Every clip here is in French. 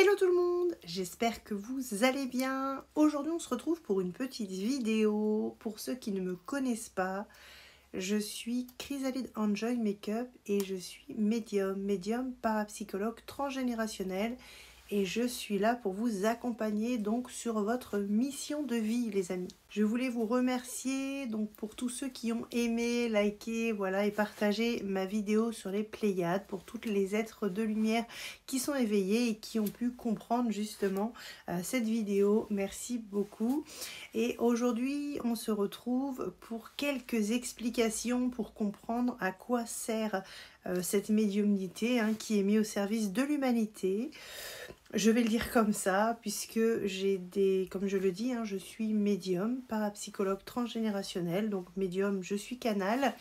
Hello tout le monde, j'espère que vous allez bien. Aujourd'hui on se retrouve pour une petite vidéo. Pour ceux qui ne me connaissent pas, je suis Chrysalide Enjoy Makeup et je suis médium parapsychologue transgénérationnel. Et je suis là pour vous accompagner donc sur votre mission de vie les amis. Je voulais vous remercier donc pour tous ceux qui ont aimé, liké, voilà, et partagé ma vidéo sur les Pléiades, pour toutes les êtres de lumière qui sont éveillés et qui ont pu comprendre justement cette vidéo. Merci beaucoup. Et aujourd'hui on se retrouve pour quelques explications pour comprendre à quoi sert cette médiumnité qui est mise au service de l'humanité. Je vais le dire comme ça, puisque comme je le dis, je suis médium, parapsychologue transgénérationnel. Donc médium, je suis canal.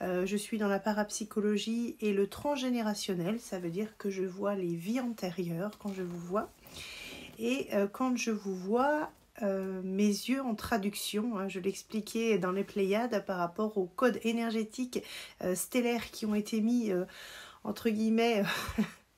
Je suis dans la parapsychologie et le transgénérationnel. Ça veut dire que je vois les vies antérieures quand je vous vois. Et quand je vous vois, mes yeux en traduction, je l'expliquais dans les Pléiades par rapport aux codes énergétiques stellaires qui ont été mis, entre guillemets...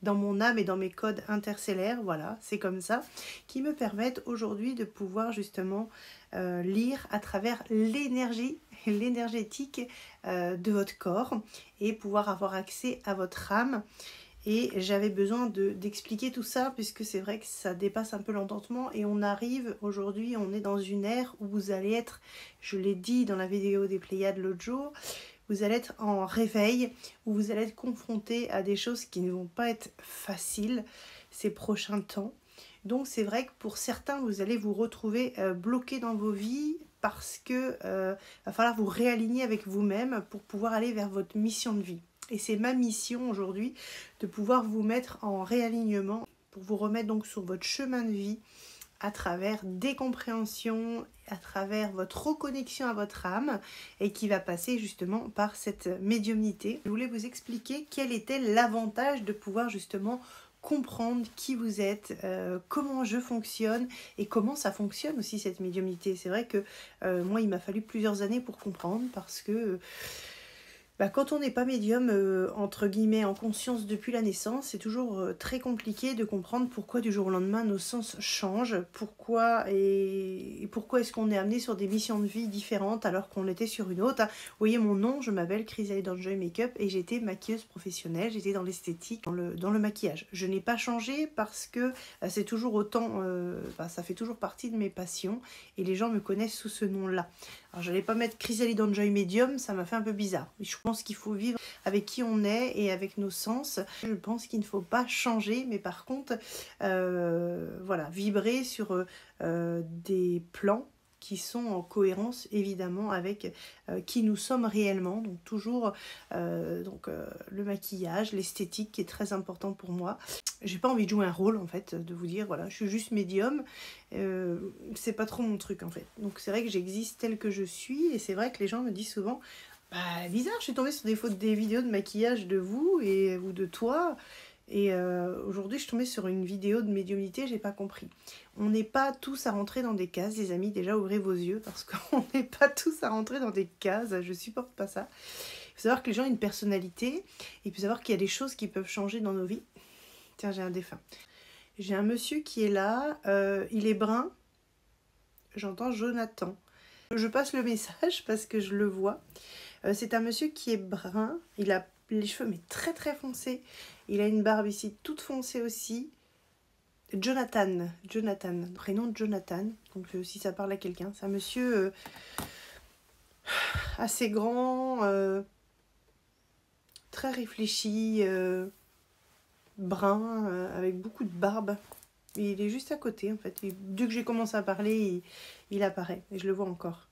dans mon âme et dans mes codes interstellaires, voilà, c'est comme ça, qui me permettent aujourd'hui de pouvoir justement lire à travers l'énergétique de votre corps et pouvoir avoir accès à votre âme. Et j'avais besoin d'expliquer tout ça puisque c'est vrai que ça dépasse un peu l'entendement et on arrive aujourd'hui, on est dans une ère où vous allez être, je l'ai dit dans la vidéo des Pléiades l'autre jour, vous allez être en réveil, où vous allez être confronté à des choses qui ne vont pas être faciles ces prochains temps. Donc c'est vrai que pour certains, vous allez vous retrouver bloqué dans vos vies parce que va falloir vous réaligner avec vous-même pour pouvoir aller vers votre mission de vie. Et c'est ma mission aujourd'hui de pouvoir vous mettre en réalignement pour vous remettre donc sur votre chemin de vie à travers des compréhensions, à travers votre reconnexion à votre âme et qui va passer justement par cette médiumnité. Je voulais vous expliquer quel était l'avantage de pouvoir justement comprendre qui vous êtes, comment je fonctionne et comment ça fonctionne aussi cette médiumnité. C'est vrai que moi il m'a fallu plusieurs années pour comprendre parce que quand on n'est pas médium, entre guillemets, en conscience depuis la naissance, c'est toujours très compliqué de comprendre pourquoi du jour au lendemain nos sens changent, pourquoi est-ce qu'on est amené sur des missions de vie différentes alors qu'on était sur une autre. Vous voyez mon nom, je m'appelle Chrysalide Enjoy Makeup et j'étais maquilleuse professionnelle, j'étais dans l'esthétique, dans le maquillage. Je n'ai pas changé parce que c'est toujours autant, ça fait toujours partie de mes passions et les gens me connaissent sous ce nom-là. Alors je n'allais pas mettre Chrysalide Enjoy Medium, ça m'a fait un peu bizarre. Je pense qu'il faut vivre avec qui on est et avec nos sens. Je pense qu'il ne faut pas changer, mais par contre, voilà, vibrer sur des plans qui sont en cohérence évidemment avec qui nous sommes réellement. Donc toujours le maquillage, l'esthétique qui est très important pour moi. J'ai pas envie de jouer un rôle en fait, de vous dire voilà, je suis juste médium, c'est pas trop mon truc en fait. Donc c'est vrai que j'existe telle que je suis et c'est vrai que les gens me disent souvent bizarre, je suis tombée sur des vidéos de maquillage de vous ou de toi et aujourd'hui je suis tombée sur une vidéo de médiumnité, j'ai pas compris. On n'est pas tous à rentrer dans des cases les amis, déjà ouvrez vos yeux parce qu'on n'est pas tous à rentrer dans des cases, je supporte pas ça. Il faut savoir que les gens ont une personnalité et il faut savoir qu'il y a des choses qui peuvent changer dans nos vies. Tiens, j'ai un défunt. J'ai un monsieur qui est là, il est brun, j'entends Jonathan. Je passe le message parce que je le vois. C'est un monsieur qui est brun, il a les cheveux mais très très foncés. Il a une barbe ici toute foncée aussi. Jonathan, prénom Jonathan, donc si ça parle à quelqu'un. C'est un monsieur assez grand, très réfléchi, brun, avec beaucoup de barbe. Et il est juste à côté en fait. Et dès que j'ai commencé à parler, il apparaît et je le vois encore.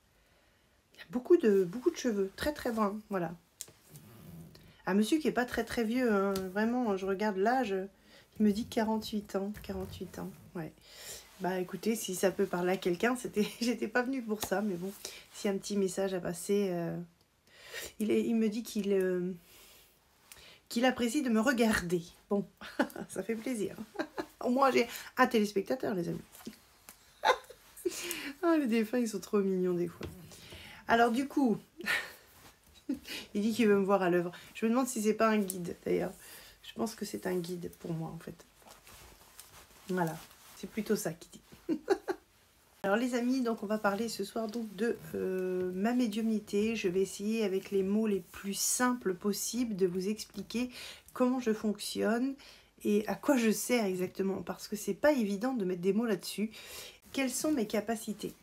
Il a beaucoup de cheveux, très très bruns, voilà. Un monsieur qui n'est pas très très vieux, vraiment, je regarde l'âge, il me dit 48 ans, ouais. Bah écoutez, si ça peut parler à quelqu'un, j'étais pas venue pour ça, mais bon, s'il y a un petit message à passer, il me dit qu'il apprécie de me regarder. Bon, ça fait plaisir. Au moins j'ai un téléspectateur, les amis. Les défunts, ils sont trop mignons des fois. Alors du coup... Il dit qu'il veut me voir à l'œuvre. Je me demande si c'est pas un guide d'ailleurs. Je pense que c'est un guide pour moi en fait. Voilà, c'est plutôt ça qui dit. Alors les amis, donc on va parler ce soir donc de ma médiumnité. Je vais essayer avec les mots les plus simples possibles de vous expliquer comment je fonctionne et à quoi je sers exactement, parce que c'est pas évident de mettre des mots là-dessus. Quelles sont mes capacités?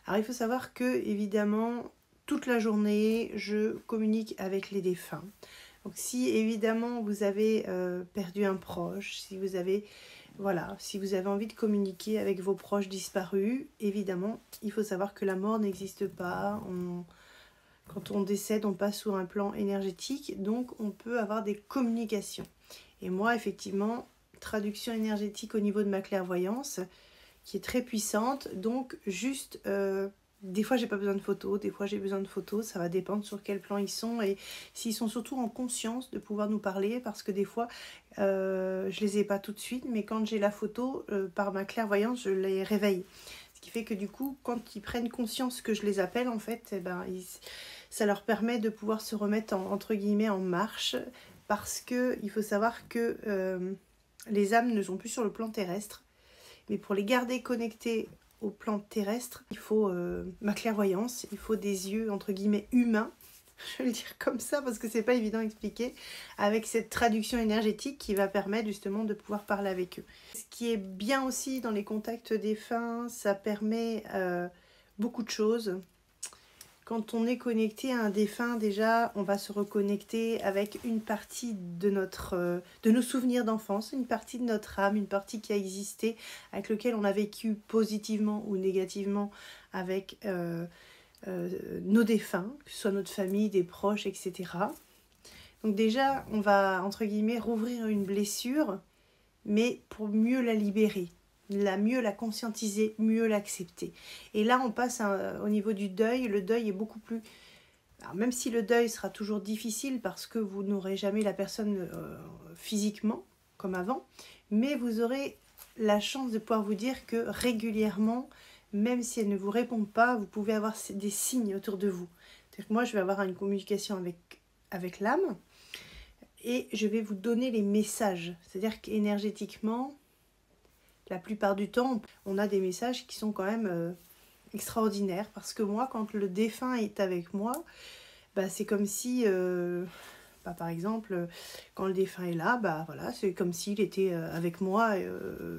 Alors il faut savoir que évidemment toute la journée je communique avec les défunts. Donc si évidemment vous avez perdu un proche, si vous avez envie de communiquer avec vos proches disparus, évidemment il faut savoir que la mort n'existe pas. Quand on décède, on passe sur un plan énergétique, donc on peut avoir des communications. Et moi effectivement, traduction énergétique au niveau de ma clairvoyance, qui est très puissante, donc juste des fois j'ai pas besoin de photos, des fois j'ai besoin de photos, ça va dépendre sur quel plan ils sont et s'ils sont surtout en conscience de pouvoir nous parler, parce que des fois je les ai pas tout de suite, mais quand j'ai la photo, par ma clairvoyance je les réveille, ce qui fait que du coup quand ils prennent conscience que je les appelle en fait, eh ben, ça leur permet de pouvoir se remettre entre guillemets en marche, parce que il faut savoir que les âmes ne sont plus sur le plan terrestre. Mais pour les garder connectés au plan terrestre, il faut ma clairvoyance, il faut des yeux entre guillemets humains, je vais le dire comme ça parce que c'est pas évident à expliquer, avec cette traduction énergétique qui va permettre justement de pouvoir parler avec eux. Ce qui est bien aussi dans les contacts défunts, ça permet beaucoup de choses. Quand on est connecté à un défunt, déjà, on va se reconnecter avec une partie de nos souvenirs d'enfance, une partie de notre âme, une partie qui a existé, avec laquelle on a vécu positivement ou négativement avec nos défunts, que ce soit notre famille, des proches, etc. Donc déjà, on va, entre guillemets, rouvrir une blessure, mais pour mieux la libérer. Mieux la conscientiser, mieux l'accepter. Et là, on passe au niveau du deuil. Le deuil est beaucoup plus... Alors, même si le deuil sera toujours difficile parce que vous n'aurez jamais la personne physiquement, comme avant, mais vous aurez la chance de pouvoir vous dire que régulièrement, même si elle ne vous répond pas, vous pouvez avoir des signes autour de vous. C'est-à-dire que moi, je vais avoir une communication avec l'âme et je vais vous donner les messages. C'est-à-dire qu'énergétiquement... La plupart du temps, on a des messages qui sont quand même extraordinaires. Parce que moi, quand le défunt est avec moi, bah, c'est comme si, par exemple, quand le défunt est là, bah, voilà, c'est comme s'il était avec moi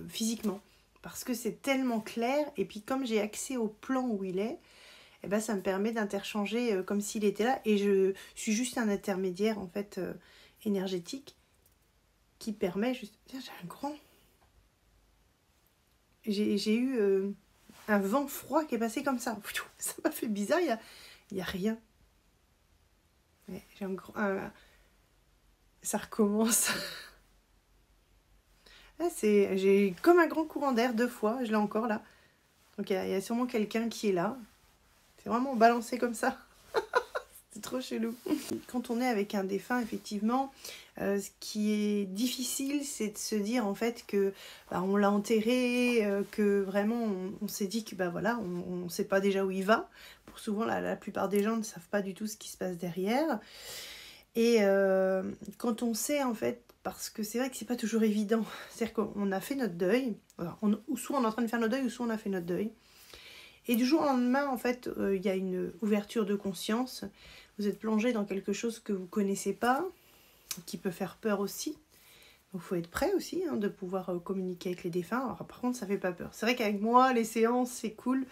physiquement. Parce que c'est tellement clair. Et puis comme j'ai accès au plan où il est, eh ben, ça me permet d'interchanger comme s'il était là. Et je suis juste un intermédiaire en fait énergétique qui permet juste... Tiens, j'ai un grand... J'ai eu un vent froid qui est passé comme ça. Ça m'a fait bizarre, il y a rien. Ouais, ça recommence. J'ai comme un grand courant d'air 2 fois, je l'ai encore là. Donc il y a sûrement quelqu'un qui est là. C'est vraiment balancé comme ça. C'est trop chelou. Quand on est avec un défunt, effectivement, ce qui est difficile, c'est de se dire en fait que bah, on l'a enterré, que vraiment on s'est dit que bah, voilà, on ne sait pas déjà où il va. Pour souvent, la plupart des gens ne savent pas du tout ce qui se passe derrière. Et quand on sait en fait, parce que c'est vrai que c'est pas toujours évident, c'est-à-dire qu'on a fait notre deuil, ou soit on est en train de faire notre deuil, ou soit on a fait notre deuil. Et du jour au lendemain, en fait, il y a une ouverture de conscience. Vous êtes plongé dans quelque chose que vous ne connaissez pas, qui peut faire peur aussi. Donc il faut être prêt aussi de pouvoir communiquer avec les défunts. Alors, par contre, ça ne fait pas peur. C'est vrai qu'avec moi, les séances, c'est cool.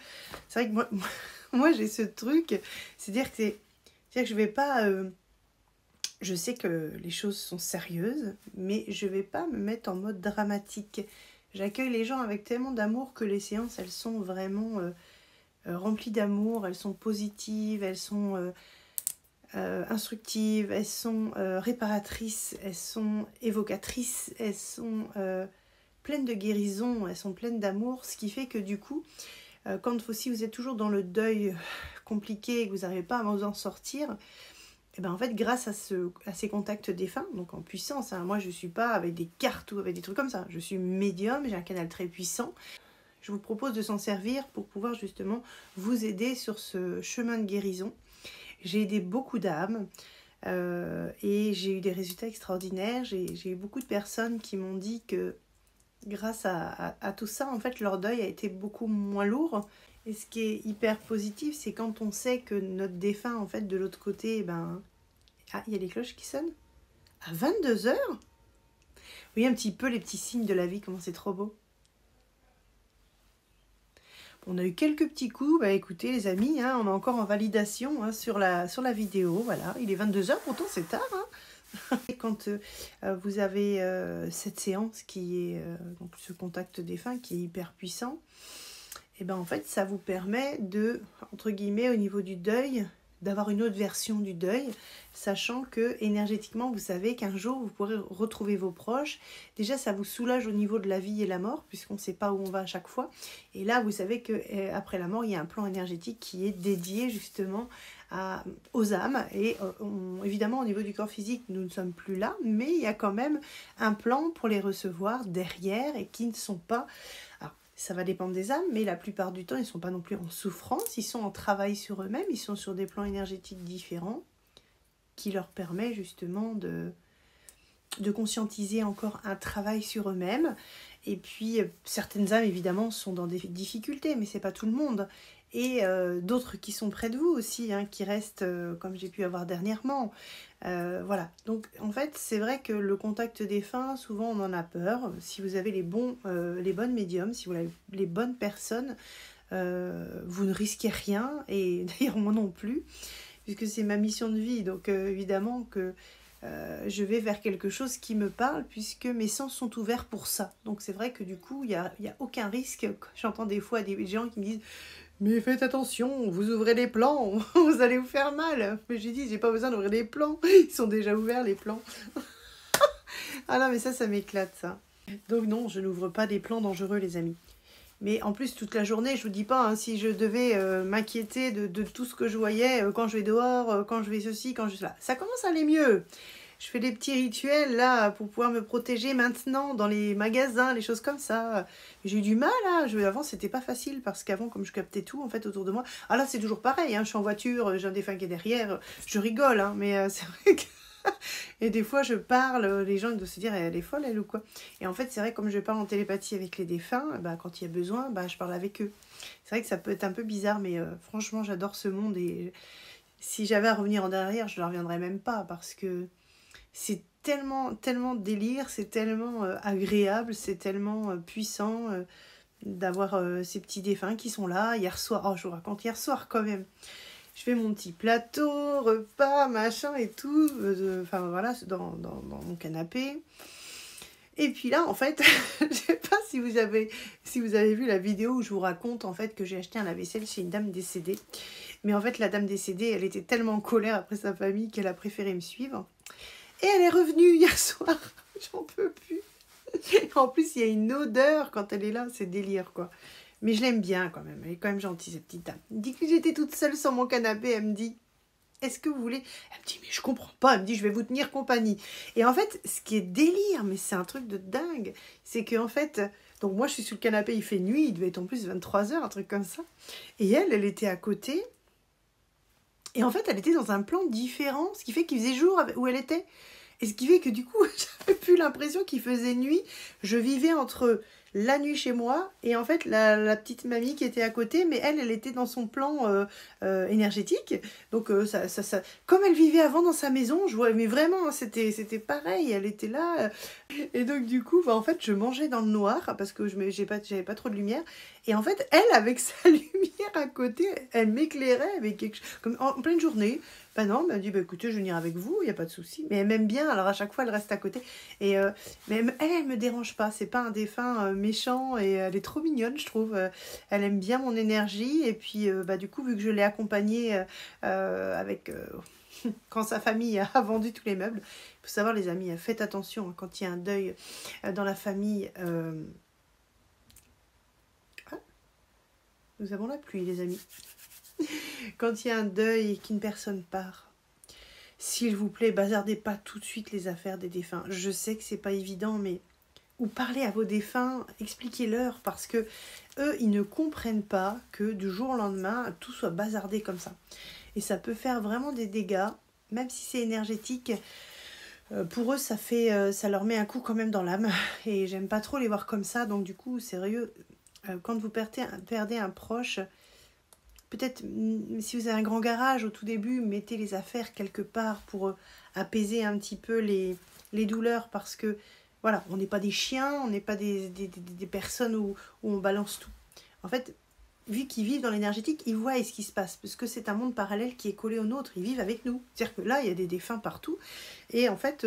C'est vrai que moi j'ai ce truc. C'est-à-dire que je vais pas... je sais que les choses sont sérieuses, mais je ne vais pas me mettre en mode dramatique. J'accueille les gens avec tellement d'amour que les séances, elles sont vraiment... remplies d'amour, elles sont positives, elles sont instructives, elles sont réparatrices, elles sont évocatrices, elles sont pleines de guérison, elles sont pleines d'amour, ce qui fait que du coup, quand aussi vous êtes toujours dans le deuil compliqué et que vous n'arrivez pas à vous en sortir, et ben en fait grâce à ces contacts défunts, donc en puissance, moi je ne suis pas avec des cartes ou avec des trucs comme ça, je suis médium, j'ai un canal très puissant. Je vous propose de s'en servir pour pouvoir justement vous aider sur ce chemin de guérison. J'ai aidé beaucoup d'âmes et j'ai eu des résultats extraordinaires. J'ai eu beaucoup de personnes qui m'ont dit que grâce à tout ça, en fait, leur deuil a été beaucoup moins lourd. Et ce qui est hyper positif, c'est quand on sait que notre défunt, en fait, de l'autre côté, ben... Ah, il y a les cloches qui sonnent. À 22 heures. Vous voyez un petit peu les petits signes de la vie, comment c'est trop beau. On a eu quelques petits coups. Bah écoutez les amis, hein, on est encore en validation hein, sur la vidéo. Voilà, il est 22 heures, pourtant c'est tard. Hein. Et quand vous avez cette séance qui est, donc ce contact défunt qui est hyper puissant, et ben en fait ça vous permet de, entre guillemets, au niveau du deuil, d'avoir une autre version du deuil, sachant que énergétiquement, vous savez qu'un jour, vous pourrez retrouver vos proches. Déjà, ça vous soulage au niveau de la vie et la mort, puisqu'on ne sait pas où on va à chaque fois. Et là, vous savez qu'après la mort, il y a un plan énergétique qui est dédié justement aux âmes. Et évidemment, au niveau du corps physique, nous ne sommes plus là, mais il y a quand même un plan pour les recevoir derrière et qui ne sont pas... Alors, ça va dépendre des âmes, mais la plupart du temps, ils ne sont pas non plus en souffrance, ils sont en travail sur eux-mêmes, ils sont sur des plans énergétiques différents qui leur permet justement de conscientiser encore un travail sur eux-mêmes. Et puis, certaines âmes, évidemment, sont dans des difficultés, mais ce n'est pas tout le monde. Et d'autres qui sont près de vous aussi, hein, qui restent, comme j'ai pu avoir dernièrement. Voilà, donc en fait, c'est vrai que le contact défunt, souvent on en a peur. Si vous avez les bonnes médiums, si vous avez les bonnes personnes, vous ne risquez rien, et d'ailleurs moi non plus, puisque c'est ma mission de vie, donc évidemment que je vais vers quelque chose qui me parle, puisque mes sens sont ouverts pour ça. Donc c'est vrai que du coup, il y a aucun risque. J'entends des fois des gens qui me disent « Mais faites attention, vous ouvrez les plans, vous allez vous faire mal. » Mais j'ai dit « J'ai pas besoin d'ouvrir les plans, ils sont déjà ouverts les plans. » Ah non, mais ça m'éclate ça. Donc non, je n'ouvre pas des plans dangereux les amis. Mais en plus, toute la journée, je vous dis pas, hein, si je devais m'inquiéter de tout ce que je voyais, quand je vais dehors, quand je vais ceci, quand je vais là. Ça commence à aller mieux. Je fais des petits rituels là pour pouvoir me protéger maintenant dans les magasins, les choses comme ça. J'ai eu du mal là. Avant, c'était pas facile parce qu'avant, comme je captais tout en fait autour de moi. Ah là, c'est toujours pareil. Hein, je suis en voiture, j'ai un défunt qui est derrière. Je rigole, hein, mais c'est vrai que. Et des fois, je parle, les gens doivent se dire, elle est folle, elle ou quoi. Et en fait, c'est vrai, comme je parle en télépathie avec les défunts, bah, quand il y a besoin, bah, je parle avec eux. C'est vrai que ça peut être un peu bizarre, mais franchement, j'adore ce monde. Et si j'avais à revenir en arrière, je ne reviendrais même pas parce que c'est tellement, tellement délire, c'est tellement agréable, c'est tellement puissant d'avoir ces petits défunts qui sont là. Hier soir, oh, je vous raconte, hier soir quand même. Je fais mon petit plateau, repas, machin et tout, enfin voilà, dans mon canapé. Et puis là, en fait, je sais pas si vous avez vu la vidéo où je vous raconte en fait que j'ai acheté un lave-vaisselle chez une dame décédée. Mais en fait, la dame décédée, elle était tellement en colère après sa famille qu'elle a préféré me suivre. Et elle est revenue hier soir. J'en peux plus. En plus, il y a une odeur quand elle est là, c'est délire quoi. Mais je l'aime bien quand même, elle est quand même gentille cette petite dame. Elle me dit que j'étais toute seule sur mon canapé, elle me dit « Est-ce que vous voulez ?» Elle me dit « Mais je comprends pas », elle me dit « Je vais vous tenir compagnie ». Et en fait, ce qui est délire, mais c'est un truc de dingue, c'est qu'en fait, donc moi je suis sur le canapé, il fait nuit, il devait être en plus 23 h, un truc comme ça. Et elle était à côté, et en fait elle était dans un plan différent, ce qui fait qu'il faisait jour où elle était. Et ce qui fait que du coup, j'avais plus l'impression qu'il faisait nuit. Je vivais entre la nuit chez moi et en fait la petite mamie qui était à côté, mais elle était dans son plan énergétique. Donc comme elle vivait avant dans sa maison, je vois, mais vraiment c'était pareil, elle était là. Et donc du coup, bah, en fait, je mangeais dans le noir parce que j'avais pas trop de lumière. Et en fait, elle, avec sa lumière à côté, elle m'éclairait avec quelque chose, comme en pleine journée. Ben non, elle m'a dit, bah, écoutez, je vais venir avec vous, il n'y a pas de souci. Mais elle m'aime bien, alors à chaque fois, elle reste à côté. Et, mais elle me dérange pas, c'est pas un défunt méchant, et elle est trop mignonne, je trouve. Elle aime bien mon énergie, et puis bah, du coup, vu que je l'ai accompagnée avec... quand sa famille a vendu tous les meubles. Il faut savoir, les amis, faites attention, hein, quand il y a un deuil dans la famille... Ah, nous avons la pluie, les amis. Quand il y a un deuil et qu'une personne part, s'il vous plaît, bazardez pas tout de suite les affaires des défunts. Je sais que c'est pas évident, mais ou parlez à vos défunts, expliquez-leur, parce que eux, ils ne comprennent pas que du jour au lendemain, tout soit bazardé comme ça. Et ça peut faire vraiment des dégâts, même si c'est énergétique. Pour eux, ça leur met un coup quand même dans l'âme. Et j'aime pas trop les voir comme ça. Donc du coup, sérieux, quand vous perdez un proche, peut-être si vous avez un grand garage au tout début, mettez les affaires quelque part pour apaiser un petit peu les douleurs. Parce que voilà, on n'est pas des chiens, on n'est pas des personnes où on balance tout. En fait, vu qu'ils vivent dans l'énergétique, ils voient ce qui se passe. Parce que c'est un monde parallèle qui est collé au nôtre. Ils vivent avec nous. C'est-à-dire que là, il y a des défunts partout. Et en fait,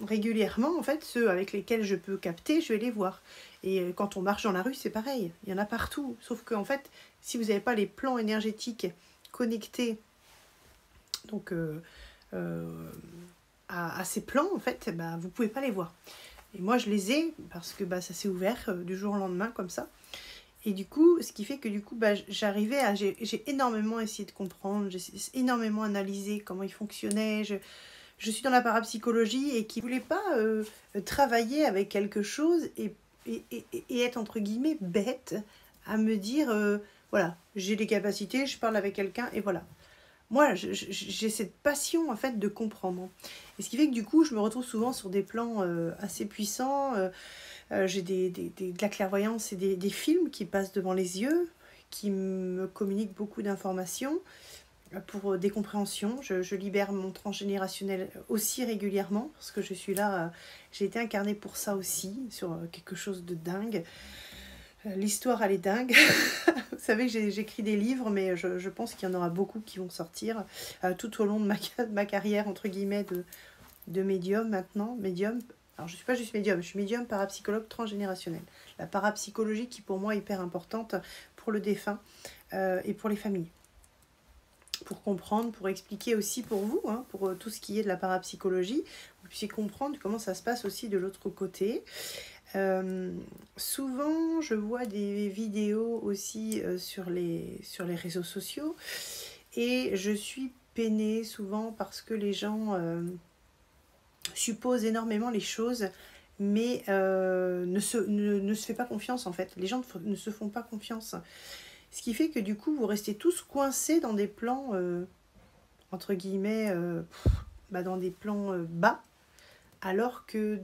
régulièrement, en fait, ceux avec lesquels je peux capter, je vais les voir. Et quand on marche dans la rue, c'est pareil. Il y en a partout. Sauf qu'en fait, si vous n'avez pas les plans énergétiques connectés donc, à ces plans, en fait, bah, vous ne pouvez pas les voir. Et moi, je les ai parce que bah, ça s'est ouvert du jour au lendemain comme ça. Et du coup, ce qui fait que du coup, bah, j'ai énormément essayé de comprendre, j'ai énormément analysé comment ils fonctionnaient. Je suis dans la parapsychologie et qui ne voulait pas travailler avec quelque chose et être entre guillemets bête à me dire voilà, j'ai des capacités, je parle avec quelqu'un et voilà. Moi, j'ai cette passion en fait de comprendre. Et ce qui fait que du coup, je me retrouve souvent sur des plans assez puissants. J'ai de la clairvoyance et des films qui passent devant les yeux, qui me communiquent beaucoup d'informations pour des compréhensions. Je libère mon transgénérationnel aussi régulièrement, parce que je suis là, j'ai été incarnée pour ça aussi, sur quelque chose de dingue. L'histoire, elle est dingue. Vous savez que j'écris des livres, mais je pense qu'il y en aura beaucoup qui vont sortir tout au long de ma carrière, entre guillemets, de médium maintenant. Médium. Alors, je ne suis pas juste médium, je suis médium parapsychologue transgénérationnel. La parapsychologie qui, pour moi, est hyper importante pour le défunt et pour les familles. Pour comprendre, pour expliquer aussi pour vous, hein, pour tout ce qui est de la parapsychologie, vous puissiez comprendre comment ça se passe aussi de l'autre côté. Souvent, je vois des vidéos aussi sur les réseaux sociaux et je suis peinée souvent parce que les gens supposent énormément les choses mais ne se fait pas confiance en fait. Les gens ne se font pas confiance. Ce qui fait que du coup, vous restez tous coincés dans des plans, entre guillemets, dans des plans bas, alors que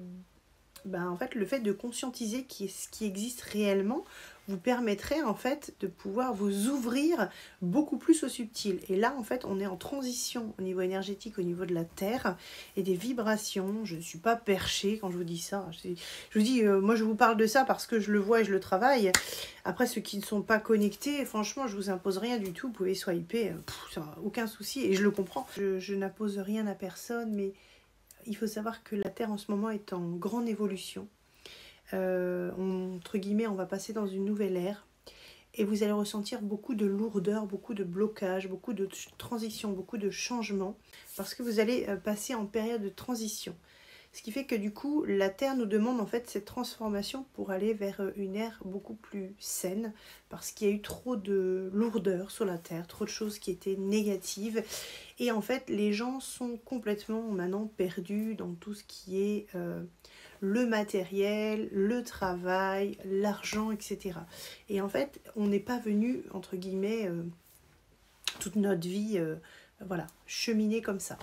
en fait, le fait de conscientiser ce qui existe réellement vous permettrait en fait de pouvoir vous ouvrir beaucoup plus au subtil. Et là, en fait, on est en transition au niveau énergétique, au niveau de la Terre et des vibrations. Je ne suis pas perchée quand je vous dis ça. Je vous dis, moi, je vous parle de ça parce que je le vois et je le travaille. Après, ceux qui ne sont pas connectés, franchement, je vous impose rien du tout. Vous pouvez swiper, ça n'a aucun souci. Et je le comprends. Je n'impose rien à personne, mais il faut savoir que la Terre en ce moment est en grande évolution. Entre guillemets, on va passer dans une nouvelle ère et vous allez ressentir beaucoup de lourdeur, beaucoup de blocage, beaucoup de transition, beaucoup de changements parce que vous allez passer en période de transition. Ce qui fait que du coup, la Terre nous demande en fait cette transformation pour aller vers une ère beaucoup plus saine parce qu'il y a eu trop de lourdeur sur la Terre, trop de choses qui étaient négatives. Et en fait, les gens sont complètement maintenant perdus dans tout ce qui est le matériel, le travail, l'argent, etc. Et en fait, on n'est pas venu, entre guillemets, toute notre vie, voilà, cheminer comme ça.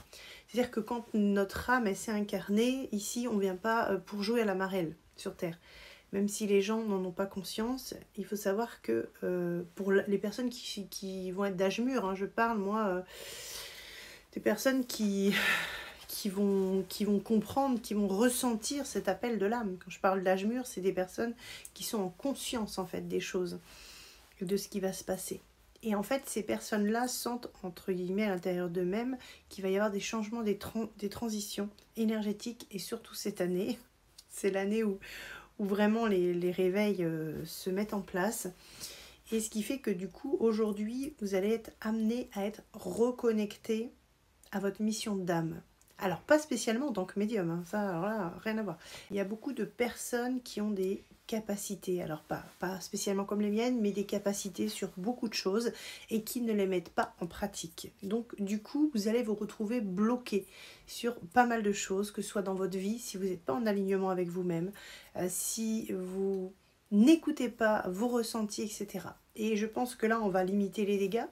C'est-à-dire que quand notre âme s'est incarnée, ici, on ne vient pas pour jouer à la marelle sur Terre. Même si les gens n'en ont pas conscience, il faut savoir que pour les personnes qui vont être d'âge mûr, hein, je parle, moi, des personnes qui vont comprendre, qui vont ressentir cet appel de l'âme. Quand je parle d'âge mûr, c'est des personnes qui sont en conscience, en fait, des choses, de ce qui va se passer. Et en fait, ces personnes-là sentent, entre guillemets, à l'intérieur d'eux-mêmes qu'il va y avoir des changements, des transitions énergétiques. Et surtout cette année, c'est l'année où vraiment les réveils se mettent en place. Et ce qui fait que du coup, aujourd'hui, vous allez être amené à être reconnecté à votre mission d'âme. Alors, pas spécialement en tant que médium, hein, ça, alors là, rien à voir. Il y a beaucoup de personnes qui ont des capacités, alors pas spécialement comme les miennes, mais des capacités sur beaucoup de choses et qui ne les mettent pas en pratique. Donc, du coup, vous allez vous retrouver bloqué sur pas mal de choses, que ce soit dans votre vie, si vous n'êtes pas en alignement avec vous-même, si vous n'écoutez pas vos ressentis, etc. Et je pense que là, on va limiter les dégâts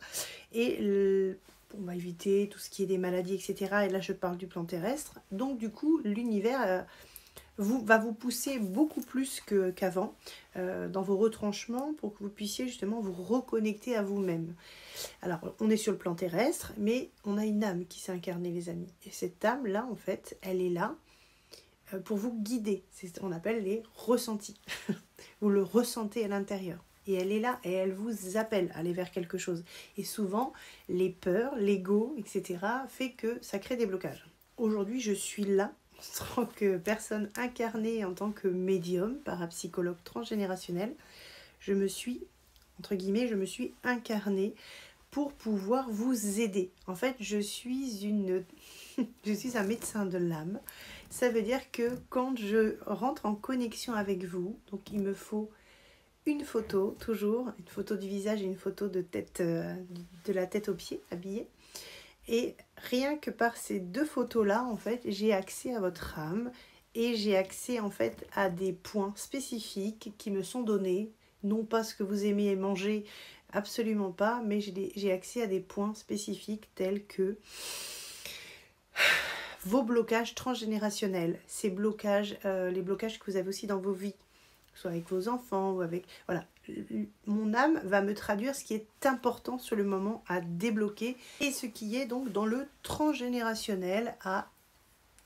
et On va éviter tout ce qui est des maladies, etc. Et là, je parle du plan terrestre. Donc, du coup, l'univers va vous pousser beaucoup plus qu'avant dans vos retranchements pour que vous puissiez justement vous reconnecter à vous-même. Alors, on est sur le plan terrestre, mais on a une âme qui s'est incarnée, les amis. Et cette âme-là, en fait, elle est là pour vous guider. C'est ce qu'on appelle les ressentis. Vous le ressentez à l'intérieur. Et elle est là et elle vous appelle à aller vers quelque chose. Et souvent, les peurs, l'ego, etc. fait que ça crée des blocages. Aujourd'hui, je suis là en tant que personne incarnée, en tant que médium, parapsychologue transgénérationnel. Je me suis, entre guillemets, je me suis incarnée pour pouvoir vous aider. En fait, je suis un médecin de l'âme. Ça veut dire que quand je rentre en connexion avec vous, donc il me faut une photo, toujours, une photo du visage et une photo de tête, de la tête aux pieds, habillée. Et rien que par ces deux photos-là, en fait, j'ai accès à votre âme et j'ai accès, en fait, à des points spécifiques qui me sont donnés. Non pas ce que vous aimez manger, absolument pas, mais j'ai accès à des points spécifiques tels que vos blocages transgénérationnels, ces blocages, les blocages que vous avez aussi dans vos vies, soit avec vos enfants ou avec... Voilà, mon âme va me traduire ce qui est important sur le moment à débloquer et ce qui est donc dans le transgénérationnel à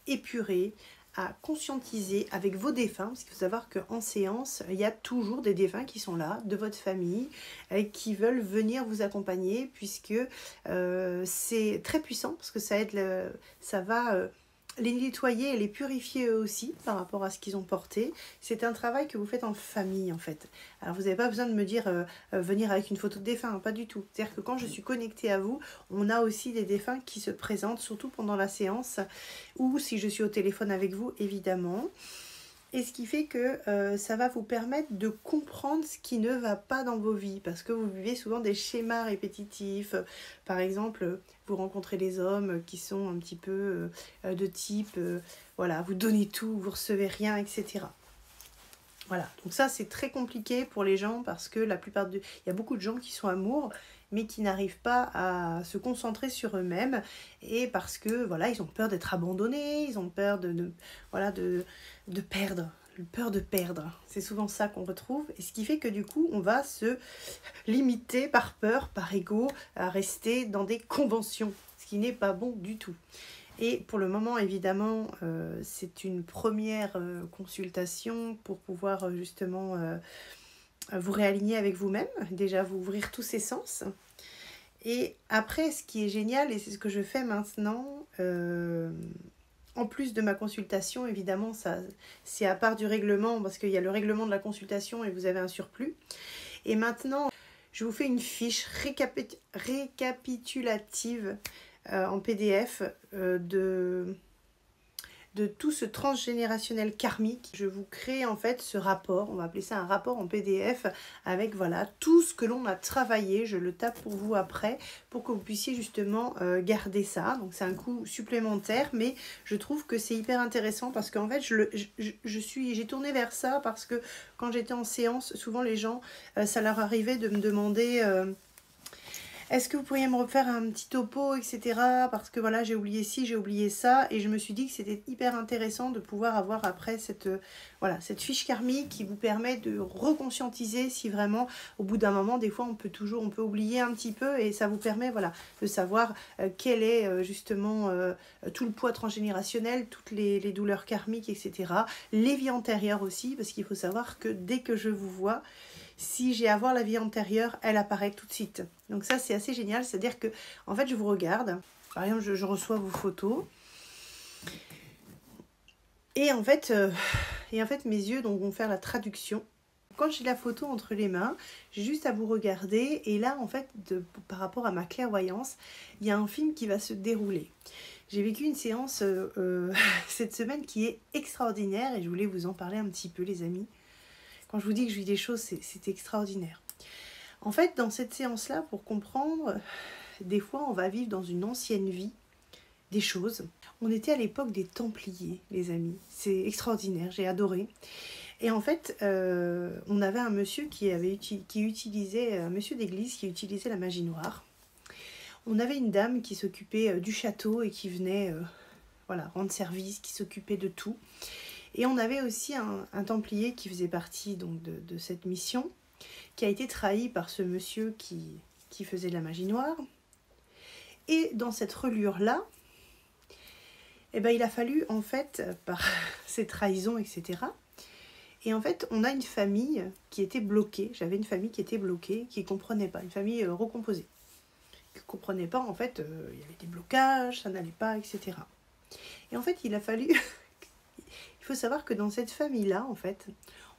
épurer, à conscientiser avec vos défunts, parce qu'il faut savoir qu'en séance, il y a toujours des défunts qui sont là, de votre famille, qui veulent venir vous accompagner, puisque c'est très puissant, parce que ça va les nettoyer et les purifier eux aussi par rapport à ce qu'ils ont porté. C'est un travail que vous faites en famille en fait. Alors vous n'avez pas besoin de me dire venir avec une photo de défunt, pas du tout. C'est-à-dire que quand je suis connectée à vous, on a aussi des défunts qui se présentent, surtout pendant la séance, ou si je suis au téléphone avec vous, évidemment. Et ce qui fait que ça va vous permettre de comprendre ce qui ne va pas dans vos vies. Parce que vous vivez souvent des schémas répétitifs. Par exemple, vous rencontrez des hommes qui sont un petit peu de type, voilà, vous donnez tout, vous recevez rien, etc. Voilà, donc ça c'est très compliqué pour les gens parce que il y a beaucoup de gens qui sont amoureux mais qui n'arrivent pas à se concentrer sur eux-mêmes et parce que voilà, ils ont peur d'être abandonnés, ils ont peur de perdre, peur de perdre. C'est souvent ça qu'on retrouve et ce qui fait que du coup, on va se limiter par peur, par ego à rester dans des conventions, ce qui n'est pas bon du tout. Et pour le moment, évidemment, c'est une première consultation pour pouvoir justement vous réaligner avec vous-même, déjà vous ouvrir tous ces sens. Et après, ce qui est génial, et c'est ce que je fais maintenant, en plus de ma consultation, évidemment, ça, c'est à part du règlement, parce qu'il y a le règlement de la consultation et vous avez un surplus. Et maintenant, je vous fais une fiche récapitulative en PDF de tout ce transgénérationnel karmique. Je vous crée en fait ce rapport, on va appeler ça un rapport en PDF avec voilà tout ce que l'on a travaillé. Je le tape pour vous après pour que vous puissiez justement garder ça. Donc c'est un coût supplémentaire, mais je trouve que c'est hyper intéressant parce qu'en fait j'ai tourné vers ça parce que quand j'étais en séance, souvent les gens, ça leur arrivait de me demander est-ce que vous pourriez me refaire un petit topo, etc. Parce que voilà, j'ai oublié ci, j'ai oublié ça. Et je me suis dit que c'était hyper intéressant de pouvoir avoir après cette fiche karmique qui vous permet de reconscientiser si vraiment, au bout d'un moment, des fois, on peut oublier un petit peu. Et ça vous permet voilà, de savoir quel est justement tout le poids transgénérationnel, toutes les douleurs karmiques, etc. Les vies antérieures aussi, parce qu'il faut savoir que dès que je vous vois, si j'ai à voir la vie antérieure, elle apparaît tout de suite. Donc ça, c'est assez génial. C'est-à-dire que, en fait, je vous regarde. Par exemple, je reçois vos photos. Et en fait, mes yeux donc, vont faire la traduction. Quand j'ai la photo entre les mains, j'ai juste à vous regarder. Et là, en fait, par rapport à ma clairvoyance, il y a un film qui va se dérouler. J'ai vécu une séance cette semaine qui est extraordinaire. Et je voulais vous en parler un petit peu, les amis. Quand je vous dis que je vis des choses, c'est extraordinaire. En fait, dans cette séance-là, pour comprendre, des fois, on va vivre dans une ancienne vie des choses. On était à l'époque des Templiers, les amis. C'est extraordinaire, j'ai adoré. Et en fait, on avait un monsieur un monsieur d'église qui utilisait la magie noire. On avait une dame qui s'occupait du château et qui venait voilà, rendre service, qui s'occupait de tout. Et on avait aussi un templier qui faisait partie donc, de cette mission, qui a été trahi par ce monsieur qui faisait de la magie noire. Et dans cette relure-là, eh ben, il a fallu, en fait, par ces trahisons, etc. Et en fait, on a une famille qui était bloquée. J'avais une famille qui était bloquée, qui ne comprenait pas, une famille recomposée. Qui ne comprenait pas, en fait, il y avait des blocages, ça n'allait pas, etc. Et en fait, il a fallu... il faut savoir que dans cette famille-là, en fait,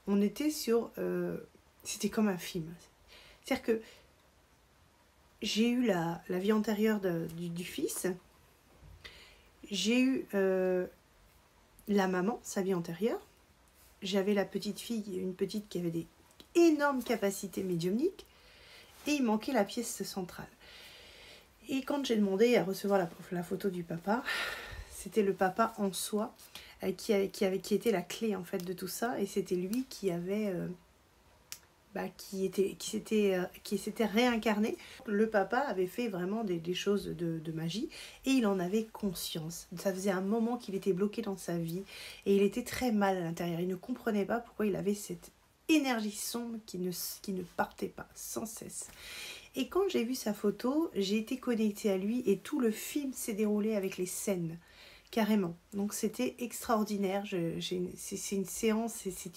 on était sur... c'était comme un film. C'est-à-dire que j'ai eu la vie antérieure du fils, j'ai eu la maman, sa vie antérieure, j'avais la petite fille, une petite qui avait des énormes capacités médiumniques, et il manquait la pièce centrale. Et quand j'ai demandé à recevoir la photo du papa, c'était le papa en soi qui était la clé en fait de tout ça, et c'était lui qui avait... qui s'était réincarné. Le papa avait fait vraiment des choses de magie et il en avait conscience. Ça faisait un moment qu'il était bloqué dans sa vie et il était très mal à l'intérieur. Il ne comprenait pas pourquoi il avait cette énergie sombre qui ne partait pas sans cesse. Et quand j'ai vu sa photo, j'ai été connectée à lui et tout le film s'est déroulé avec les scènes. Carrément. Donc c'était extraordinaire. C'est une séance et c'est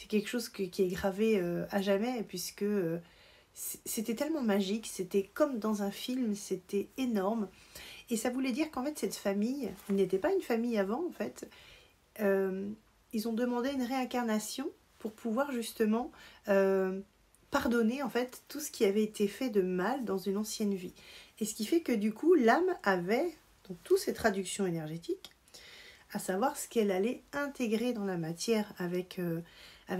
quelque chose qui est gravé à jamais, puisque c'était tellement magique, c'était comme dans un film, c'était énorme. Et ça voulait dire qu'en fait, cette famille n'était pas une famille avant, en fait. Ils ont demandé une réincarnation pour pouvoir justement pardonner, en fait, tout ce qui avait été fait de mal dans une ancienne vie. Et ce qui fait que, du coup, l'âme avait, donc, toutes ces traductions énergétiques, à savoir ce qu'elle allait intégrer dans la matière avec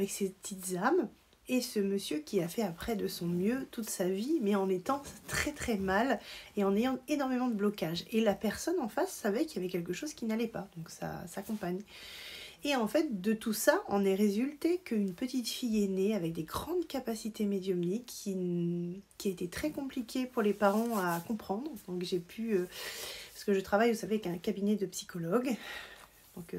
ses petites âmes, et ce monsieur qui a fait après de son mieux toute sa vie, mais en étant très très mal et en ayant énormément de blocages. Et la personne en face savait qu'il y avait quelque chose qui n'allait pas, donc ça s'accompagne. Et en fait, de tout ça, en est résulté qu'une petite fille est née avec des grandes capacités médiumniques qui a été très compliquée pour les parents à comprendre. Donc j'ai pu... parce que je travaille, vous savez, avec un cabinet de psychologues, donc,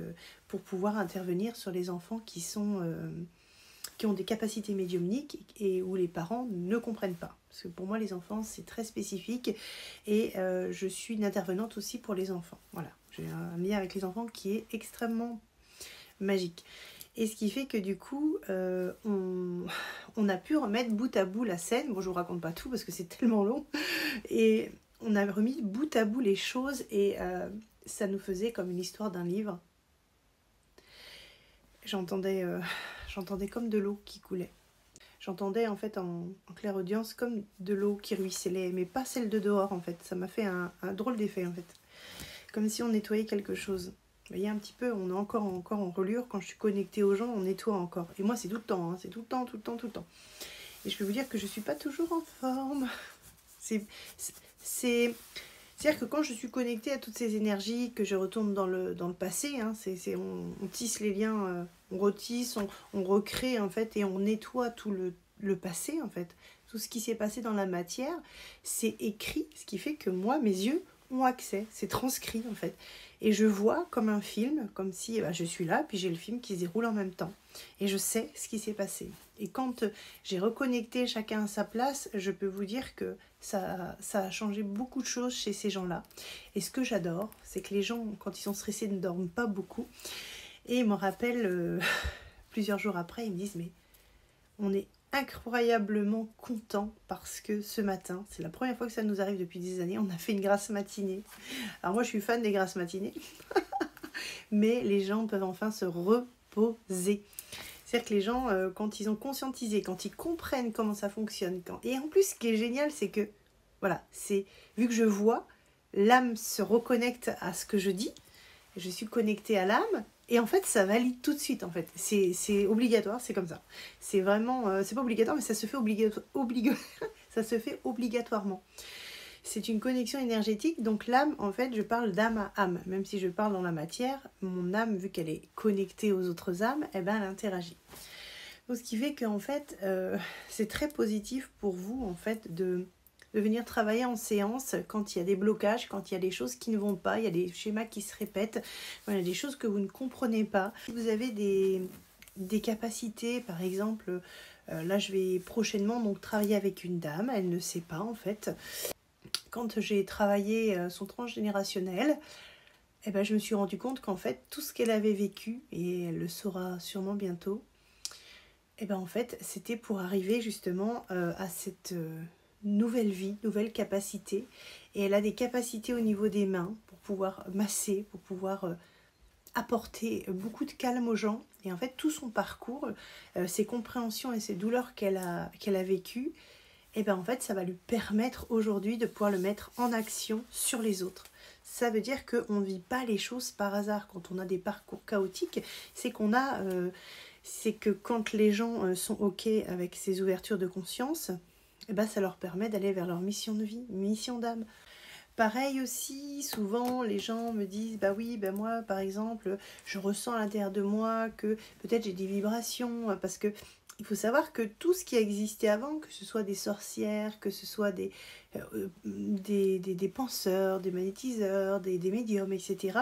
pour pouvoir intervenir sur les enfants qui ont des capacités médiumniques et où les parents ne comprennent pas. Parce que pour moi, les enfants, c'est très spécifique et je suis une intervenante aussi pour les enfants. Voilà, j'ai un lien avec les enfants qui est extrêmement magique. Et ce qui fait que du coup, on a pu remettre bout à bout la scène. Bon, je vous raconte pas tout parce que c'est tellement long. Et on a remis bout à bout les choses et ça nous faisait comme une histoire d'un livre. J'entendais comme de l'eau qui coulait. J'entendais en fait en clairaudience comme de l'eau qui ruisselait, mais pas celle de dehors en fait. Ça m'a fait un drôle d'effet en fait. Comme si on nettoyait quelque chose. Vous voyez un petit peu, on est encore en relure. Quand je suis connectée aux gens, on nettoie encore. Et moi c'est tout le temps, hein, c'est tout le temps. Et je peux vous dire que je ne suis pas toujours en forme. C'est-à-dire que quand je suis connectée à toutes ces énergies, que je retourne dans le passé, hein, on tisse les liens, on retisse, on recrée en fait, et on nettoie tout le passé en fait. Tout ce qui s'est passé dans la matière, c'est écrit, ce qui fait que moi, mes yeux ont accès, c'est transcrit en fait. Et je vois comme un film, comme si je suis là, puis j'ai le film qui se déroule en même temps. Et je sais ce qui s'est passé. Et quand j'ai reconnecté chacun à sa place, je peux vous dire que ça a changé beaucoup de choses chez ces gens-là. Et ce que j'adore, c'est que les gens, quand ils sont stressés, ne dorment pas beaucoup. Et ils me rappellent, plusieurs jours après, ils me disent « Mais on est incroyablement contents parce que ce matin, c'est la première fois que ça nous arrive depuis des années, on a fait une grasse matinée. » Alors moi, je suis fan des grasses matinées. Mais les gens peuvent enfin se reposer. C'est-à-dire que les gens, quand ils ont conscientisé, quand ils comprennent comment ça fonctionne, et en plus, ce qui est génial, c'est que, voilà, vu que je vois, l'âme se reconnecte à ce que je dis, je suis connectée à l'âme, et en fait, ça valide tout de suite, en fait. C'est obligatoire, c'est comme ça. C'est vraiment, c'est pas obligatoire, mais ça se fait ça se fait obligatoirement. C'est une connexion énergétique, donc l'âme, en fait, je parle d'âme à âme. Même si je parle dans la matière, mon âme, vu qu'elle est connectée aux autres âmes, eh ben, elle interagit. Donc, ce qui fait qu'en fait, c'est très positif pour vous, en fait, de de venir travailler en séance quand il y a des blocages, quand il y a des choses qui ne vont pas, il y a des schémas qui se répètent, voilà, des choses que vous ne comprenez pas. Si vous avez des capacités, par exemple, là je vais prochainement donc travailler avec une dame, elle ne sait pas en fait. Quand j'ai travaillé son transgénérationnel, eh ben, je me suis rendu compte qu'en fait tout ce qu'elle avait vécu, et elle le saura sûrement bientôt, eh ben, en fait c'était pour arriver justement à cette nouvelle vie, nouvelle capacité. Et elle a des capacités au niveau des mains pour pouvoir masser, pour pouvoir apporter beaucoup de calme aux gens. Et en fait tout son parcours, ses compréhensions et ses douleurs qu'elle a vécues, et bien en fait ça va lui permettre aujourd'hui de pouvoir le mettre en action sur les autres. Ça veut dire qu'on ne vit pas les choses par hasard. Quand on a des parcours chaotiques, c'est que quand les gens sont OK avec ces ouvertures de conscience, et ben ça leur permet d'aller vers leur mission de vie, mission d'âme. Pareil aussi, souvent les gens me disent, bah oui, bah moi par exemple, je ressens à l'intérieur de moi que peut-être j'ai des vibrations, parce que il faut savoir que tout ce qui a existé avant, que ce soit des sorcières, que ce soit des penseurs, des magnétiseurs, des médiums, etc.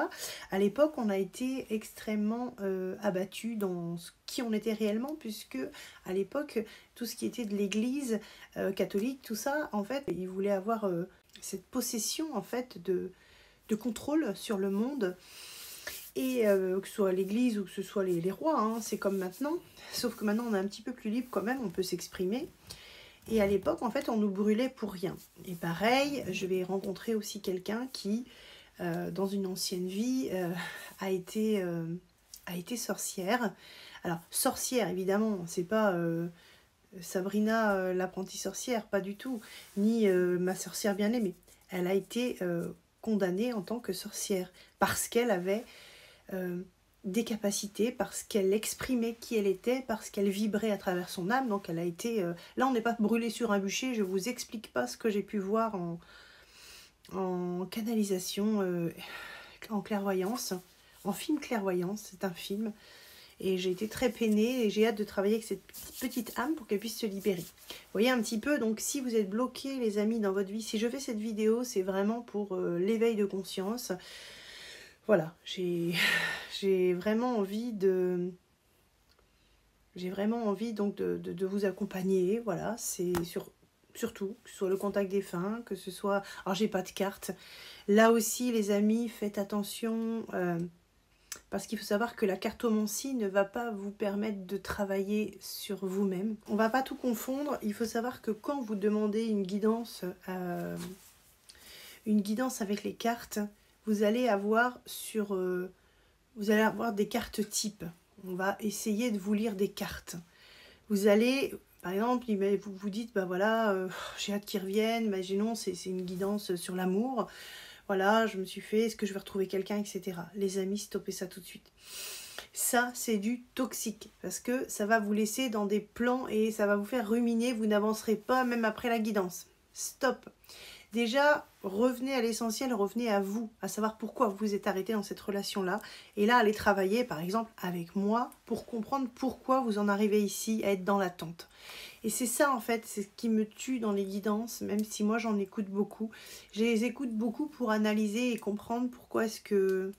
À l'époque, on a été extrêmement abattus dans qui on était réellement, puisque à l'époque, tout ce qui était de l'église catholique, tout ça, en fait, ils voulaient avoir cette possession en fait de contrôle sur le monde. Et que ce soit l'église ou que ce soit les rois, hein, c'est comme maintenant, sauf que maintenant on est un petit peu plus libre quand même, on peut s'exprimer. Et à l'époque, en fait, on nous brûlait pour rien. Et pareil, je vais rencontrer aussi quelqu'un qui, dans une ancienne vie, a été sorcière. Alors, sorcière, évidemment, c'est pas Sabrina, l'apprentie sorcière, pas du tout, ni ma sorcière bien-aimée. Elle a été condamnée en tant que sorcière, parce qu'elle avait des capacités, parce qu'elle exprimait qui elle était, parce qu'elle vibrait à travers son âme. Donc elle a été... Là, on n'est pas brûlé sur un bûcher, je ne vous explique pas ce que j'ai pu voir en canalisation, en clairvoyance, en film clairvoyance, c'est un film. Et j'ai été très peinée et j'ai hâte de travailler avec cette petite âme pour qu'elle puisse se libérer. Vous voyez un petit peu, donc si vous êtes bloqués les amis dans votre vie, si je fais cette vidéo, c'est vraiment pour l'éveil de conscience. Voilà, j'ai vraiment envie donc de vous accompagner. Voilà, c'est surtout que ce soit le contact défunt, que ce soit... Alors j'ai pas de carte. Là aussi les amis, faites attention... parce qu'il faut savoir que la cartomancie ne va pas vous permettre de travailler sur vous-même. On ne va pas tout confondre. Il faut savoir que quand vous demandez une guidance avec les cartes, vous allez avoir des cartes types. On va essayer de vous lire des cartes. Vous allez, par exemple, vous vous dites, bah voilà, j'ai hâte qu'ils reviennent. Imaginons, c'est une guidance sur l'amour. Voilà, je me suis fait, est-ce que je vais retrouver quelqu'un, etc. Les amis, stoppez ça tout de suite. Ça, c'est du toxique, parce que ça va vous laisser dans des plans et ça va vous faire ruminer, vous n'avancerez pas même après la guidance. Stop. Déjà, revenez à l'essentiel, revenez à vous, à savoir pourquoi vous vous êtes arrêté dans cette relation-là. Et là, allez travailler, par exemple, avec moi, pour comprendre pourquoi vous en arrivez ici à être dans l'attente. Et c'est ça, en fait, c'est ce qui me tue dans les guidances, même si moi, j'en écoute beaucoup. Je les écoute beaucoup pour analyser et comprendre pourquoi est-ce que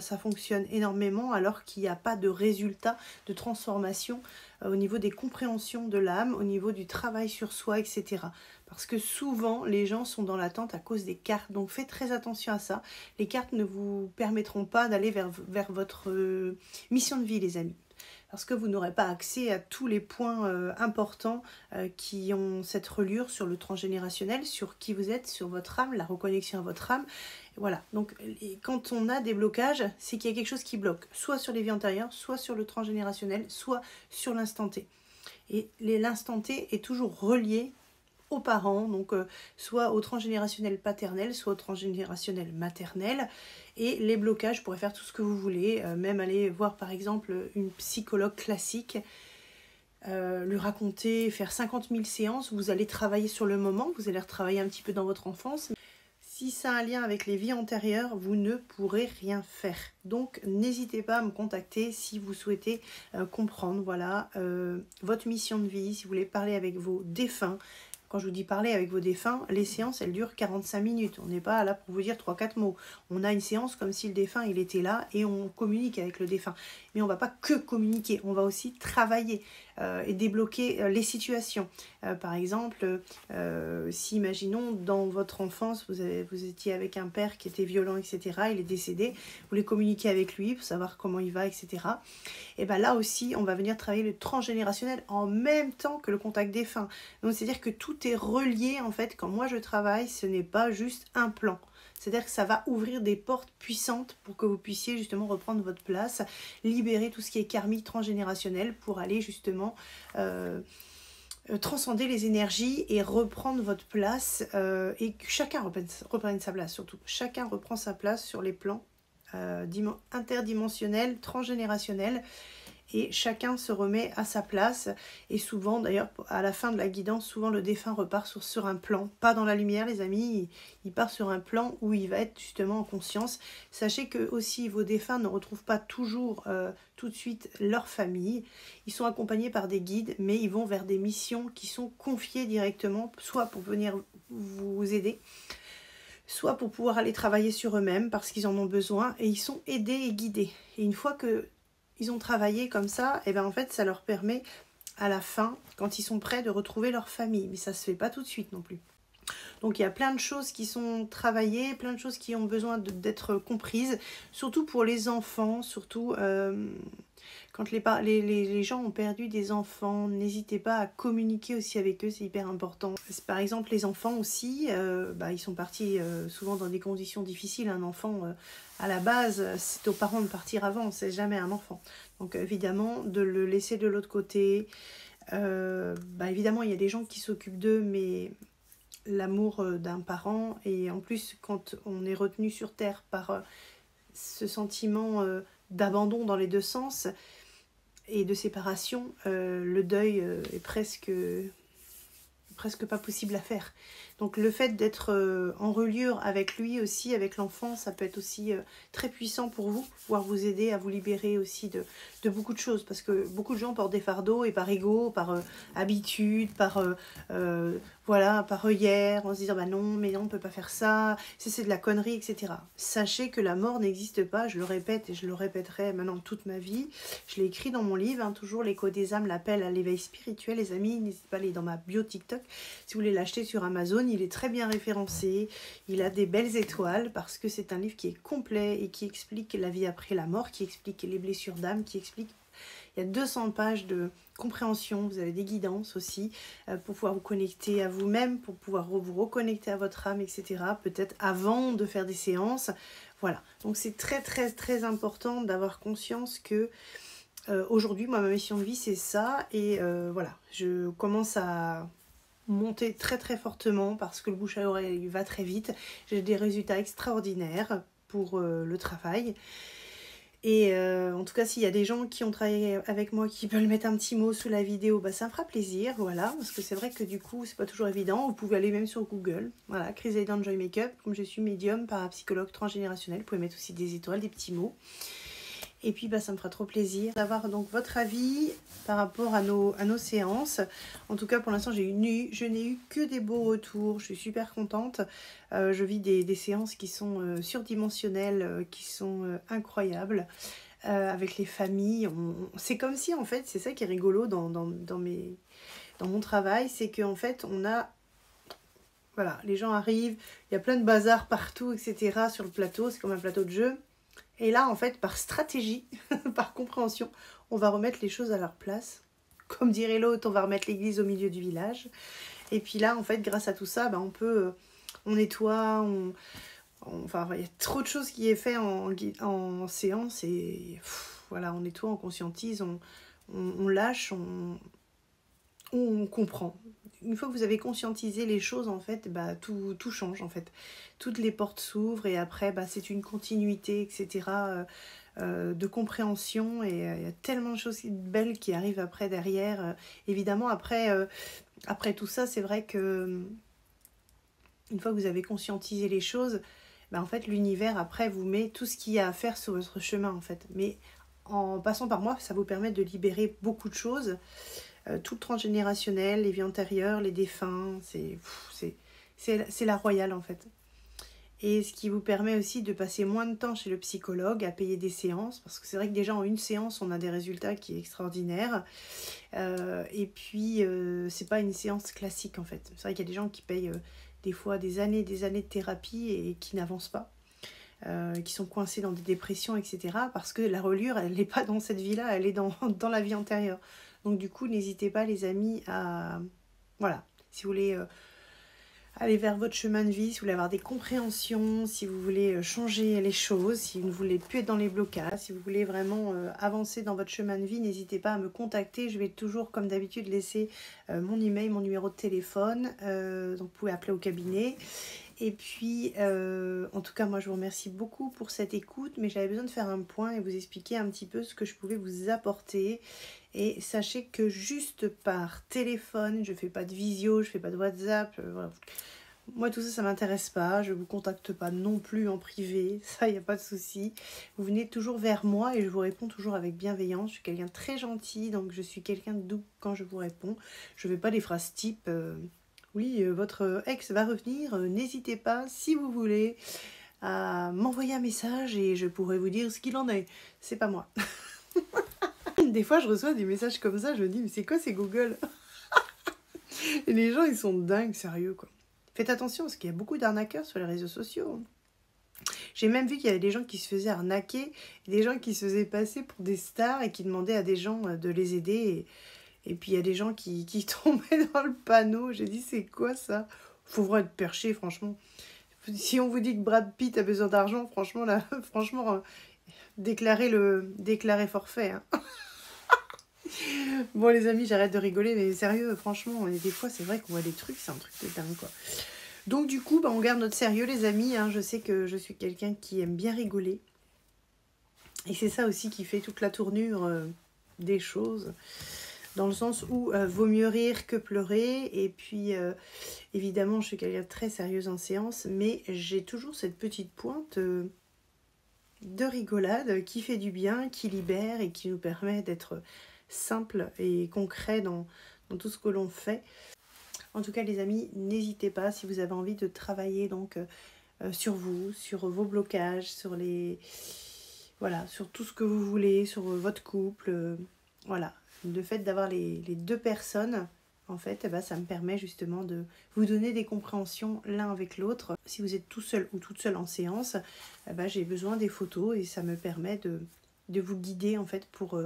ça fonctionne énormément alors qu'il n'y a pas de résultat de transformation au niveau des compréhensions de l'âme, au niveau du travail sur soi, etc. Parce que souvent, les gens sont dans l'attente à cause des cartes. Donc, faites très attention à ça. Les cartes ne vous permettront pas d'aller vers votre mission de vie, les amis. Parce que vous n'aurez pas accès à tous les points importants qui ont cette reliure sur le transgénérationnel, sur qui vous êtes, sur votre âme, la reconnexion à votre âme. Voilà, donc quand on a des blocages, c'est qu'il y a quelque chose qui bloque, soit sur les vies antérieures, soit sur le transgénérationnel, soit sur l'instant T. Et l'instant T est toujours relié aux parents, donc soit au transgénérationnel paternel, soit au transgénérationnel maternel. Et les blocages, vous pourrez faire tout ce que vous voulez, même aller voir par exemple une psychologue classique, lui raconter, faire 50 000 séances, vous allez travailler sur le moment, vous allez retravailler un petit peu dans votre enfance. Si ça a un lien avec les vies antérieures, vous ne pourrez rien faire. Donc, n'hésitez pas à me contacter si vous souhaitez comprendre voilà, votre mission de vie, si vous voulez parler avec vos défunts, quand je vous dis parler avec vos défunts, les séances, elles durent 45 minutes. On n'est pas là pour vous dire 3-4 mots. On a une séance comme si le défunt, il était là et on communique avec le défunt. Mais on ne va pas que communiquer, on va aussi travailler et débloquer les situations. Par exemple, si imaginons dans votre enfance, vous étiez avec un père qui était violent, etc., il est décédé, vous voulez communiquer avec lui pour savoir comment il va, etc. Et bien là aussi, on va venir travailler le transgénérationnel en même temps que le contact défunt. Donc c'est-à-dire que tout est relié en fait. Quand moi je travaille, ce n'est pas juste un plan. C'est-à-dire que ça va ouvrir des portes puissantes pour que vous puissiez justement reprendre votre place, libérer tout ce qui est karmique transgénérationnel pour aller justement transcender les énergies et reprendre votre place et que chacun reprenne sa place surtout. Chacun reprend sa place sur les plans interdimensionnels, transgénérationnels. Et chacun se remet à sa place. Et souvent, d'ailleurs, à la fin de la guidance, souvent le défunt repart sur un plan. Pas dans la lumière, les amis. Il part sur un plan où il va être justement en conscience. Sachez que aussi vos défunts ne retrouvent pas toujours tout de suite leur famille. Ils sont accompagnés par des guides, mais ils vont vers des missions qui sont confiées directement, soit pour venir vous aider, soit pour pouvoir aller travailler sur eux-mêmes parce qu'ils en ont besoin. Et ils sont aidés et guidés. Et une fois que ils ont travaillé comme ça, et bien en fait ça leur permet à la fin, quand ils sont prêts, de retrouver leur famille. Mais ça ne se fait pas tout de suite non plus. Donc il y a plein de choses qui sont travaillées, plein de choses qui ont besoin d'être comprises, surtout pour les enfants, surtout quand les gens ont perdu des enfants, n'hésitez pas à communiquer aussi avec eux, c'est hyper important. Par exemple les enfants aussi, ils sont partis souvent dans des conditions difficiles. Un enfant, à la base, c'est aux parents de partir avant, c'est jamais un enfant. Donc évidemment, de le laisser de l'autre côté, évidemment il y a des gens qui s'occupent d'eux, mais l'amour d'un parent, et en plus quand on est retenu sur terre par ce sentiment d'abandon dans les deux sens et de séparation, le deuil est presque pas possible à faire. Donc le fait d'être en reliure avec lui aussi, avec l'enfant, ça peut être aussi très puissant pour vous, pouvoir vous aider à vous libérer aussi de beaucoup de choses, parce que beaucoup de gens portent des fardeaux et par ego, par habitude, par par œillère, en se disant non, mais non, on ne peut pas faire ça, c'est de la connerie, etc. Sachez que la mort n'existe pas, je le répète et je le répéterai maintenant toute ma vie. Je l'ai écrit dans mon livre, toujours l'écho des âmes, l'appel à l'éveil spirituel, les amis, n'hésitez pas à aller dans ma bio TikTok. Si vous voulez l'acheter sur Amazon, il est très bien référencé, il a des belles étoiles parce que c'est un livre qui est complet et qui explique la vie après la mort, qui explique les blessures d'âme, qui explique... Il y a 200 pages de compréhension, vous avez des guidances aussi pour pouvoir vous connecter à vous-même, pour pouvoir vous reconnecter à votre âme, etc. Peut-être avant de faire des séances. Voilà, donc c'est très très très important d'avoir conscience que aujourd'hui, moi, ma mission de vie, c'est ça. Et voilà, je commence à monter très très fortement parce que le bouche à oreille va très vite. J'ai des résultats extraordinaires pour le travail. Et en tout cas, s'il y a des gens qui ont travaillé avec moi qui veulent mettre un petit mot sous la vidéo, ça me fera plaisir, voilà, parce que c'est vrai que du coup, c'est pas toujours évident. Vous pouvez aller même sur Google, voilà, Chrysaïda Joy Makeup, comme je suis médium, parapsychologue transgénérationnel, vous pouvez mettre aussi des étoiles, des petits mots. Et puis ça me fera trop plaisir d'avoir donc votre avis par rapport à nos séances. En tout cas, pour l'instant, je n'ai eu que des beaux retours. Je suis super contente. Je vis des séances qui sont surdimensionnelles, qui sont incroyables. Avec les familles, c'est comme si en fait, c'est ça qui est rigolo dans mon travail, c'est qu'en fait on a, voilà, les gens arrivent, il y a plein de bazar partout, etc. sur le plateau, c'est comme un plateau de jeu. Et là, en fait, par stratégie, par compréhension, on va remettre les choses à leur place. Comme dirait l'autre, on va remettre l'église au milieu du village. Et puis là, en fait, grâce à tout ça, on nettoie, enfin, il y a trop de choses qui est fait en séance. Et voilà, on nettoie, on conscientise, on lâche, on comprend. Une fois que vous avez conscientisé les choses, en fait, tout change, en fait. Toutes les portes s'ouvrent et après, c'est une continuité, etc., de compréhension. Et il y a tellement de choses belles qui arrivent après, derrière. Évidemment, après tout ça, c'est vrai que une fois que vous avez conscientisé les choses, en fait, l'univers, après, vous met tout ce qu'il y a à faire sur votre chemin, en fait. Mais en passant par moi, ça vous permet de libérer beaucoup de choses. tout le transgénérationnel, les vies antérieures, les défunts, c'est la royale en fait. Et ce qui vous permet aussi de passer moins de temps chez le psychologue à payer des séances, parce que c'est vrai que déjà en une séance, on a des résultats qui sont extraordinaires. Et puis, c'est pas une séance classique en fait. C'est vrai qu'il y a des gens qui payent des fois des années de thérapie et qui n'avancent pas, qui sont coincés dans des dépressions, etc. Parce que la reliure, elle n'est pas dans cette vie-là, elle est dans la vie antérieure. Donc du coup, n'hésitez pas les amis à... Voilà, si vous voulez... aller vers votre chemin de vie, si vous voulez avoir des compréhensions, si vous voulez changer les choses, si vous ne voulez plus être dans les blocages, si vous voulez vraiment avancer dans votre chemin de vie, n'hésitez pas à me contacter. Je vais toujours, comme d'habitude, laisser mon email, mon numéro de téléphone. Donc, vous pouvez appeler au cabinet. Et puis, en tout cas, moi, je vous remercie beaucoup pour cette écoute, mais j'avais besoin de faire un point et vous expliquer un petit peu ce que je pouvais vous apporter. Et sachez que juste par téléphone, je ne fais pas de visio, je ne fais pas de WhatsApp, voilà. Moi, tout ça, ça ne m'intéresse pas. Je ne vous contacte pas non plus en privé. Ça, il n'y a pas de souci. Vous venez toujours vers moi et je vous réponds toujours avec bienveillance. Je suis quelqu'un de très gentil, donc je suis quelqu'un de doux quand je vous réponds. Je ne fais pas des phrases type oui, votre ex va revenir. N'hésitez pas, si vous voulez, à m'envoyer un message et je pourrai vous dire ce qu'il en est. C'est pas moi. Des fois, je reçois des messages comme ça. Je me dis, mais c'est quoi ces Google? Et les gens, ils sont dingues, sérieux, quoi. Faites attention parce qu'il y a beaucoup d'arnaqueurs sur les réseaux sociaux. J'ai même vu qu'il y avait des gens qui se faisaient arnaquer, des gens qui se faisaient passer pour des stars et qui demandaient à des gens de les aider. Et puis il y a des gens qui tombaient dans le panneau. J'ai dit, c'est quoi ça? Faut vraiment être perché, franchement. Si on vous dit que Brad Pitt a besoin d'argent, franchement, là, franchement, déclarez forfait. Hein. Bon les amis, j'arrête de rigoler, mais sérieux, franchement, des fois c'est vrai qu'on voit des trucs, c'est un truc de dingue quoi. Donc du coup, on garde notre sérieux les amis, hein. Je sais que je suis quelqu'un qui aime bien rigoler. Et c'est ça aussi qui fait toute la tournure des choses. Dans le sens où vaut mieux rire que pleurer. Et puis évidemment, je suis quelqu'un de très sérieuse en séance, mais j'ai toujours cette petite pointe de rigolade qui fait du bien, qui libère et qui nous permet d'être simple et concret dans tout ce que l'on fait. En tout cas les amis, n'hésitez pas si vous avez envie de travailler donc sur vous, sur vos blocages, sur les voilà, sur tout ce que vous voulez, sur votre couple, voilà. Le fait d'avoir les deux personnes, en fait, eh ben, ça me permet justement de vous donner des compréhensions l'un avec l'autre. Si vous êtes tout seul ou toute seule en séance, eh ben, j'ai besoin des photos et ça me permet de vous guider en fait pour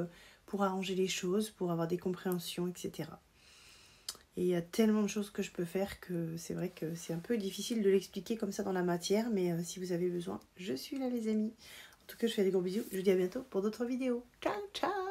arranger les choses, pour avoir des compréhensions, etc. Et il y a tellement de choses que je peux faire que c'est vrai que c'est un peu difficile de l'expliquer comme ça dans la matière, mais si vous avez besoin, je suis là les amis. En tout cas, je fais des gros bisous, je vous dis à bientôt pour d'autres vidéos. Ciao, ciao!